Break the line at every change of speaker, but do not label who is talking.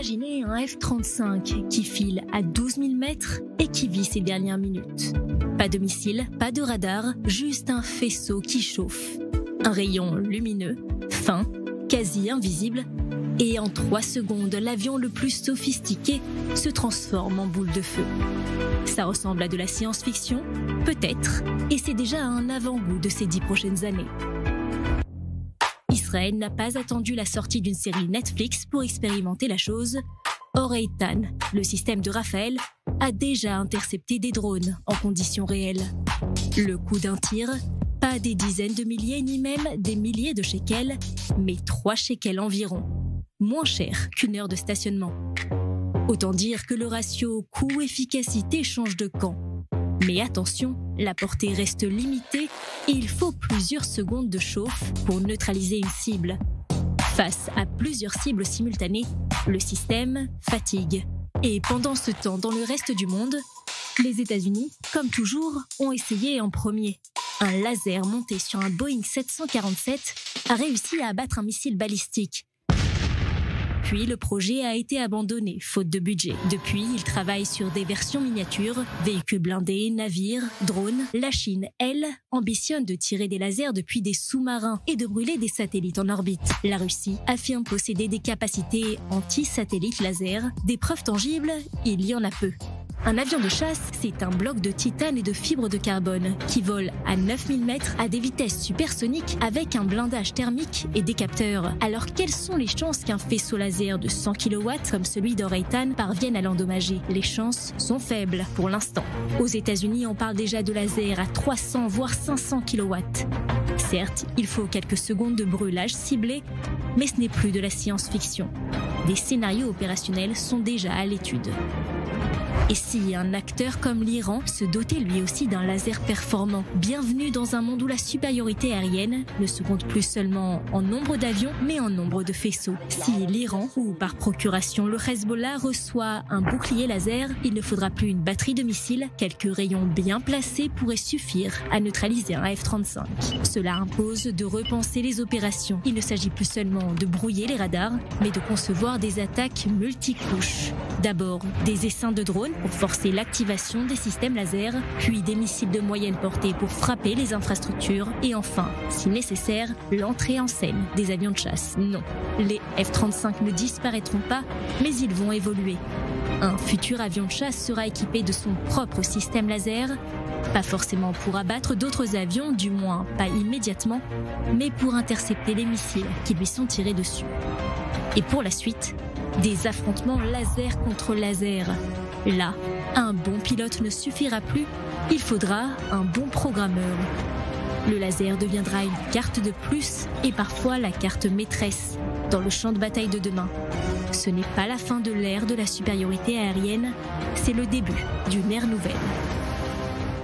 Imaginez un F-35 qui file à 12 000 mètres et qui vit ses dernières minutes. Pas de missile, pas de radar, juste un faisceau qui chauffe. Un rayon lumineux, fin, quasi invisible, et en 3 secondes, l'avion le plus sophistiqué se transforme en boule de feu. Ça ressemble à de la science-fiction, peut-être, et c'est déjà un avant-goût de ces 10 prochaines années. Israël n'a pas attendu la sortie d'une série Netflix pour expérimenter la chose. Ore-Eitan, le système de Rafael, a déjà intercepté des drones en conditions réelles. Le coût d'un tir, pas des dizaines de milliers ni même des milliers de shekels, mais 3 shekels environ. Moins cher qu'une heure de stationnement. Autant dire que le ratio coût-efficacité change de camp. Mais attention, la portée reste limitée et il faut plusieurs secondes de chauffe pour neutraliser une cible. Face à plusieurs cibles simultanées, le système fatigue. Et pendant ce temps, dans le reste du monde, les États-Unis, comme toujours, ont essayé en premier. Un laser monté sur un Boeing 747 a réussi à abattre un missile balistique. Puis le projet a été abandonné, faute de budget. Depuis, il travaille sur des versions miniatures, véhicules blindés, navires, drones. La Chine, elle, ambitionne de tirer des lasers depuis des sous-marins et de brûler des satellites en orbite. La Russie affirme posséder des capacités anti-satellites laser. Des preuves tangibles, il y en a peu. Un avion de chasse, c'est un bloc de titane et de fibres de carbone qui vole à 9000 mètres à des vitesses supersoniques avec un blindage thermique et des capteurs. Alors quelles sont les chances qu'un faisceau laser de 100 kW comme celui d'Ore-Eitan parvienne à l'endommager? Les chances sont faibles pour l'instant. Aux États-Unis, on parle déjà de lasers à 300 voire 500 kW. Certes, il faut quelques secondes de brûlage ciblé, mais ce n'est plus de la science-fiction. Des scénarios opérationnels sont déjà à l'étude. Et si un acteur comme l'Iran se dotait lui aussi d'un laser performant? Bienvenue dans un monde où la supériorité aérienne ne se compte plus seulement en nombre d'avions, mais en nombre de faisceaux. Si l'Iran, ou par procuration le Hezbollah, reçoit un bouclier laser, il ne faudra plus une batterie de missiles. Quelques rayons bien placés pourraient suffire à neutraliser un F-35. Cela impose de repenser les opérations. Il ne s'agit plus seulement de brouiller les radars, mais de concevoir des attaques multicouches. D'abord, des essaims de drones pour forcer l'activation des systèmes laser, puis des missiles de moyenne portée pour frapper les infrastructures, et enfin, si nécessaire, l'entrée en scène des avions de chasse. Non, les F-35 ne disparaîtront pas, mais ils vont évoluer. Un futur avion de chasse sera équipé de son propre système laser, pas forcément pour abattre d'autres avions, du moins pas immédiatement, mais pour intercepter les missiles qui lui sont tirés dessus. Et pour la suite, des affrontements laser contre laser. Là, un bon pilote ne suffira plus, il faudra un bon programmeur. Le laser deviendra une carte de plus et parfois la carte maîtresse dans le champ de bataille de demain. Ce n'est pas la fin de l'ère de la supériorité aérienne, c'est le début d'une ère nouvelle.